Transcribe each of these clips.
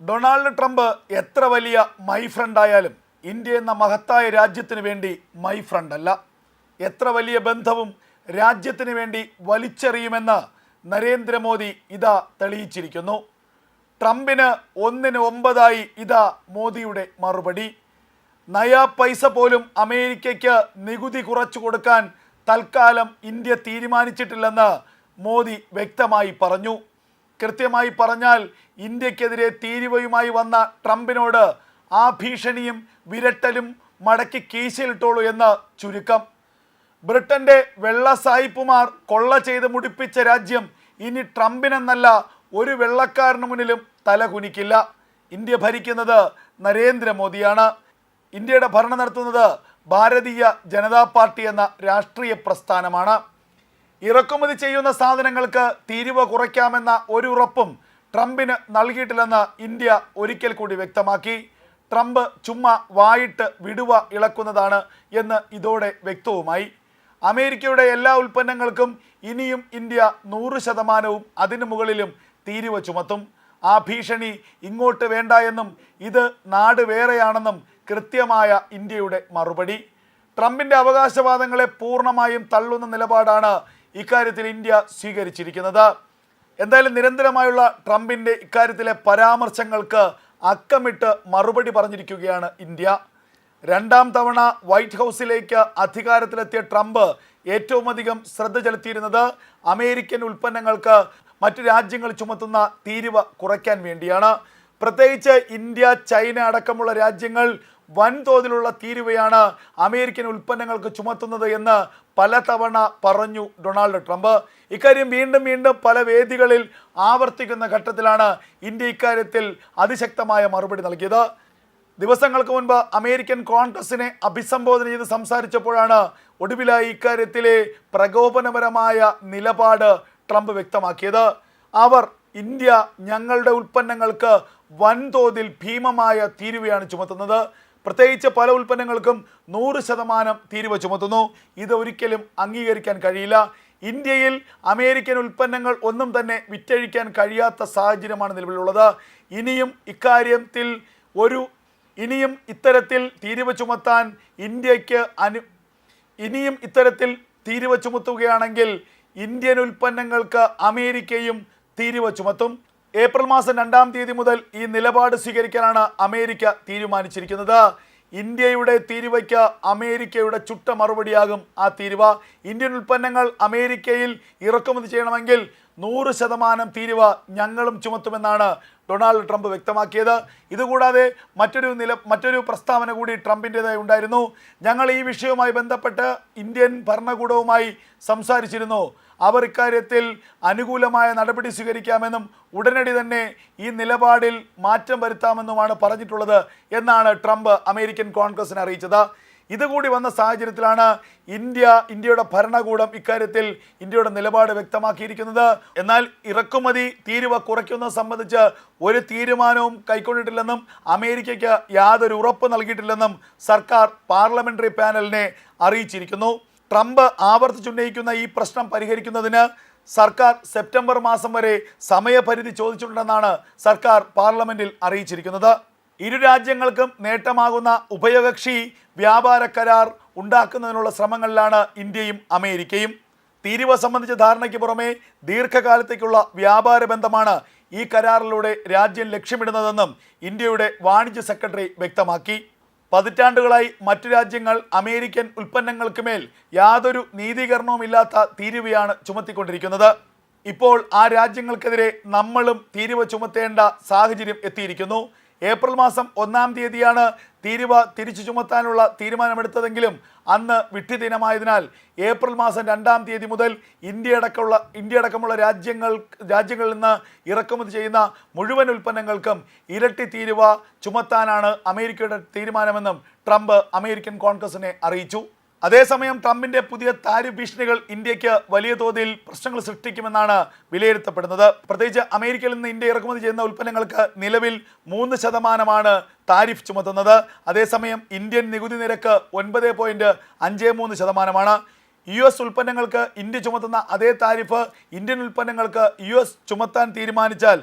Donald Trump എത്ര വലിയ my friend ആയാലും ഇന്ത്യ എന്ന മഹത്തായ രാജ്യത്തിന് വേണ്ടി മൈ ഫ്രണ്ട് അല്ല. എത്ര വലിയ ബന്ധവും രാജ്യത്തിന് വേണ്ടി വലിച്ചെറിയുമെന്ന് നരേന്ദ്രമോദി ഇതാ തെളിയിച്ചിരിക്കുന്നു. ട്രംപിന് 1-9 ഇതാ മോദിയുടെ മറുപടി. നയാ പൈസ പോലും അമേരിക്കയ്ക്ക് നികുതി കുറച്ചു കൊടുക്കാൻ തൽക്കാലം ഇന്ത്യ തീരുമാനിച്ചിട്ടില്ലെന്ന് മോദി വ്യക്തമായി പറഞ്ഞു. കൃത്യമായി പറഞ്ഞാൽ ഇന്ത്യക്കെതിരെ തീരുവയുമായി വന്ന ട്രംപിനോട് ആ ഭീഷണിയും വിരട്ടലും മടക്കി കീശയിലിട്ടോളൂ എന്ന് ചുരുക്കം. ബ്രിട്ടന്റെ വെള്ള സായിപ്പുമാർ കൊള്ള ചെയ്ത് മുടിപ്പിച്ച രാജ്യം ഇനി ട്രംപിനെന്നല്ല ഒരു വെള്ളക്കാരന് മുന്നിലും തല കുനിക്കില്ല. ഇന്ത്യ ഭരിക്കുന്നത് നരേന്ദ്രമോദിയാണ്. ഇന്ത്യയുടെ ഭരണം നടത്തുന്നത് ഭാരതീയ ജനതാ പാർട്ടി എന്ന രാഷ്ട്രീയ പ്രസ്ഥാനമാണ്. ഇറക്കുമതി ചെയ്യുന്ന സാധനങ്ങൾക്ക് തീരുവ കുറയ്ക്കാമെന്ന ഒരു ഉറപ്പും ട്രംപിന് നൽകിയിട്ടില്ലെന്ന് ഇന്ത്യ ഒരിക്കൽ കൂടി വ്യക്തമാക്കി. ട്രംപ് ചുമ്മാ വായിട്ട് വിടുവ ഇളക്കുന്നതാണ് എന്ന് ഇതോടെ വ്യക്തവുമായി. അമേരിക്കയുടെ എല്ലാ ഉൽപ്പന്നങ്ങൾക്കും ഇനിയും ഇന്ത്യ 100% അതിനു മുകളിലും തീരുവ ചുമത്തും. ആ ഭീഷണി ഇങ്ങോട്ട് വേണ്ട എന്നും ഇത് നാട് വേറെയാണെന്നും കൃത്യമായ ഇന്ത്യയുടെ മറുപടി. ട്രംപിൻ്റെ അവകാശവാദങ്ങളെ പൂർണ്ണമായും തള്ളുന്ന നിലപാടാണ് ഇക്കാര്യത്തിൽ ഇന്ത്യ സ്വീകരിച്ചിരിക്കുന്നത്. എന്തായാലും നിരന്തരമായുള്ള ട്രംപിൻ്റെ ഇക്കാര്യത്തിലെ പരാമർശങ്ങൾക്ക് അക്കമിട്ട് മറുപടി പറഞ്ഞിരിക്കുകയാണ് ഇന്ത്യ. 2ാം തവണ വൈറ്റ് ഹൗസിലേക്ക് അധികാരത്തിലെത്തിയ ട്രംപ് ഏറ്റവും അധികം ശ്രദ്ധ ചെലുത്തിയിരുന്നത് അമേരിക്കൻ ഉൽപ്പന്നങ്ങൾക്ക് മറ്റു രാജ്യങ്ങൾ ചുമത്തുന്ന തീരുവ കുറയ്ക്കാൻ വേണ്ടിയാണ്. പ്രത്യേകിച്ച് ഇന്ത്യ, ചൈന അടക്കമുള്ള രാജ്യങ്ങൾ വൻതോതിലുള്ള തീരുവയാണ് അമേരിക്കൻ ഉൽപ്പന്നങ്ങൾക്ക് ചുമത്തുന്നത് എന്ന് പലതവണ പറഞ്ഞു ഡൊണാൾഡ് ട്രംപ്. ഇക്കാര്യം വീണ്ടും വീണ്ടും പല വേദികളിൽ ആവർത്തിക്കുന്ന ഘട്ടത്തിലാണ് ഇന്ത്യ ഇക്കാര്യത്തിൽ അതിശക്തമായ മറുപടി നൽകിയത്. ദിവസങ്ങൾക്ക് മുൻപ് അമേരിക്കൻ കോൺഗ്രസിനെ അഭിസംബോധന ചെയ്ത് സംസാരിച്ചപ്പോഴാണ് ഒടുവിലായി ഇക്കാര്യത്തിലെ പ്രകോപനപരമായ നിലപാട് ട്രംപ് വ്യക്തമാക്കിയത്. അവർ ഇന്ത്യ ഞങ്ങളുടെ ഉൽപ്പന്നങ്ങൾക്ക് വൻതോതിൽ ഭീമമായ തീരുവയാണ് ചുമത്തുന്നത്. പ്രത്യേകിച്ച് പല ഉൽപ്പന്നങ്ങൾക്കും 100% തീരുവ ചുമത്തുന്നു. ഇത് ഒരിക്കലും അംഗീകരിക്കാൻ കഴിയില്ല. ഇന്ത്യയിൽ അമേരിക്കൻ ഉൽപ്പന്നങ്ങൾ ഒന്നും തന്നെ വിറ്റഴിക്കാൻ കഴിയാത്ത സാഹചര്യമാണ് നിലവിലുള്ളത്. ഇനിയും ഇത്തരത്തിൽ തീരുവ ചുമത്താൻ ഇന്ത്യക്ക് ഇനിയും ഇത്തരത്തിൽ തീരുവ ചുമത്തുകയാണെങ്കിൽ ഇന്ത്യൻ ഉൽപ്പന്നങ്ങൾക്ക് അമേരിക്കയും തീരുവ ചുമത്തും. ഏപ്രിൽ മാസം 2-ാം തീയതി മുതൽ ഈ നിലപാട് സ്വീകരിക്കാനാണ് അമേരിക്ക തീരുമാനിച്ചിരിക്കുന്നത്. ഇന്ത്യയുടെ തീരുവയ്ക്ക് അമേരിക്കയുടെ ചുട്ട മറുപടിയാകും ആ തീരുവ. ഇന്ത്യൻ ഉൽപ്പന്നങ്ങൾ അമേരിക്കയിൽ ഇറക്കുമതി ചെയ്യണമെങ്കിൽ 100% തീരുവ ഞങ്ങളും ചുമത്തുമെന്നാണ് ഡൊണാൾഡ് ട്രംപ് വ്യക്തമാക്കിയത്. ഇതുകൂടാതെ മറ്റൊരു പ്രസ്താവന കൂടി ട്രംപിൻ്റെതായി ഉണ്ടായിരുന്നു. ഞങ്ങൾ ഈ വിഷയവുമായി ബന്ധപ്പെട്ട് ഇന്ത്യൻ ഭരണകൂടവുമായി സംസാരിച്ചിരുന്നു. അവർ ഇക്കാര്യത്തിൽ അനുകൂലമായ നടപടി സ്വീകരിക്കാമെന്നും ഉടനടി തന്നെ ഈ നിലപാടിൽ മാറ്റം വരുത്താമെന്നുമാണ് പറഞ്ഞിട്ടുള്ളത് എന്നാണ് ട്രംപ് അമേരിക്കൻ കോൺഗ്രസിനെ അറിയിച്ചത്. ഇതുകൂടി വന്ന സാഹചര്യത്തിലാണ് ഇന്ത്യയുടെ ഭരണകൂടം ഇക്കാര്യത്തിൽ ഇന്ത്യയുടെ നിലപാട് വ്യക്തമാക്കിയിരിക്കുന്നത്. എന്നാൽ ഇറക്കുമതി തീരുവ കുറയ്ക്കുന്നത് സംബന്ധിച്ച് ഒരു തീരുമാനവും കൈക്കൊണ്ടിട്ടില്ലെന്നും അമേരിക്കയ്ക്ക് യാതൊരു ഉറപ്പ് നൽകിയിട്ടില്ലെന്നും സർക്കാർ പാർലമെന്ററി പാനലിനെ അറിയിച്ചിരിക്കുന്നു. ട്രംപ് ആവർത്തിച്ചുന്നയിക്കുന്ന ഈ പ്രശ്നം പരിഹരിക്കുന്നതിന് സർക്കാർ സെപ്റ്റംബർ മാസം വരെ സമയപരിധി ചോദിച്ചിട്ടുണ്ടെന്നാണ് സർക്കാർ പാർലമെന്റിൽ അറിയിച്ചിരിക്കുന്നത്. ഇരു രാജ്യങ്ങൾക്കും നേട്ടമാകുന്ന ഉഭയകക്ഷി വ്യാപാര കരാർ ഉണ്ടാക്കുന്നതിനുള്ള ശ്രമങ്ങളിലാണ് ഇന്ത്യയും അമേരിക്കയും. തീരുവ സംബന്ധിച്ച ധാരണയ്ക്ക് പുറമെ ദീർഘകാലത്തേക്കുള്ള വ്യാപാര ബന്ധമാണ് ഈ കരാറിലൂടെ രാജ്യം ലക്ഷ്യമിടുന്നതെന്നും ഇന്ത്യയുടെ വാണിജ്യ സെക്രട്ടറി വ്യക്തമാക്കി. പതിറ്റാണ്ടുകളായി മറ്റു രാജ്യങ്ങൾ അമേരിക്കൻ ഉൽപ്പന്നങ്ങൾക്ക് മേൽ യാതൊരു നീതീകരണവുമില്ലാത്ത തീരുവയാണ് ചുമത്തിക്കൊണ്ടിരിക്കുന്നത്. ഇപ്പോൾ ആ രാജ്യങ്ങൾക്കെതിരെ നമ്മളും തീരുവ ചുമത്തേണ്ട സാഹചര്യം എത്തിയിരിക്കുന്നു. ഏപ്രിൽ മാസം 1-ാം തീയതിയാണ് തീരുവ തിരിച്ചു ചുമത്താനുള്ള തീരുമാനമെടുത്തതെങ്കിലും അന്ന് വിട്ടുദിനമായതിനാൽ ഏപ്രിൽ മാസം 2-ാം തീയതി മുതൽ ഇന്ത്യ അടക്കമുള്ള രാജ്യങ്ങളിൽ നിന്ന് ഇറക്കുമതി ചെയ്യുന്ന മുഴുവൻ ഉൽപ്പന്നങ്ങൾക്കും ഇരട്ടി തീരുവ ചുമത്താനാണ് അമേരിക്കയുടെ തീരുമാനമെന്നും ട്രംപ് അമേരിക്കൻ കോൺഗ്രസിനെ അറിയിച്ചു. അതേസമയം ട്രംപിൻ്റെ പുതിയ താരിഫ് ഭീഷണികൾ ഇന്ത്യക്ക് വലിയ തോതിൽ പ്രശ്നങ്ങൾ സൃഷ്ടിക്കുമെന്നാണ് വിലയിരുത്തപ്പെടുന്നത്. പ്രത്യേകിച്ച് അമേരിക്കയിൽ നിന്ന് ഇന്ത്യ ഇറക്കുമതി ചെയ്യുന്ന ഉൽപ്പന്നങ്ങൾക്ക് നിലവിൽ 3% താരിഫ് ചുമത്തുന്നത്. അതേസമയം ഇന്ത്യൻ നികുതി നിരക്ക് 9.53%. US ഉൽപ്പന്നങ്ങൾക്ക് ഇന്ത്യ ചുമത്തുന്ന അതേ താരിഫ് ഇന്ത്യൻ ഉൽപ്പന്നങ്ങൾക്ക് US ചുമത്താൻ തീരുമാനിച്ചാൽ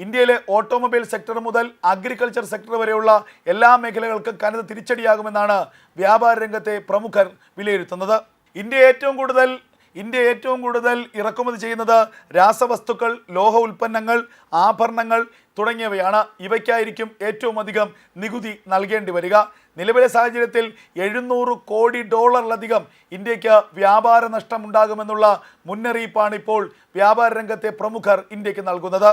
ഇന്ത്യയിലെ ഓട്ടോമൊബൈൽ സെക്ടർ മുതൽ അഗ്രികൾച്ചർ സെക്ടർ വരെയുള്ള എല്ലാ മേഖലകൾക്കും കനത്ത തിരിച്ചടിയാകുമെന്നാണ് വ്യാപാര രംഗത്തെ പ്രമുഖർ വിലയിരുത്തുന്നത്. ഇന്ത്യ ഏറ്റവും കൂടുതൽ ഇറക്കുമതി ചെയ്യുന്നത് രാസവസ്തുക്കൾ, ലോഹ ഉൽപ്പന്നങ്ങൾ, ആഭരണങ്ങൾ തുടങ്ങിയവയാണ്. ഇവയ്ക്കായിരിക്കും ഏറ്റവും അധികം നികുതി നൽകേണ്ടി വരിക. നിലവിലെ സാഹചര്യത്തിൽ $700 കോടി ഇന്ത്യക്ക് വ്യാപാര നഷ്ടമുണ്ടാകുമെന്നുള്ള മുന്നറിയിപ്പാണ് ഇപ്പോൾ വ്യാപാര രംഗത്തെ പ്രമുഖർ ഇന്ത്യക്ക് നൽകുന്നത്.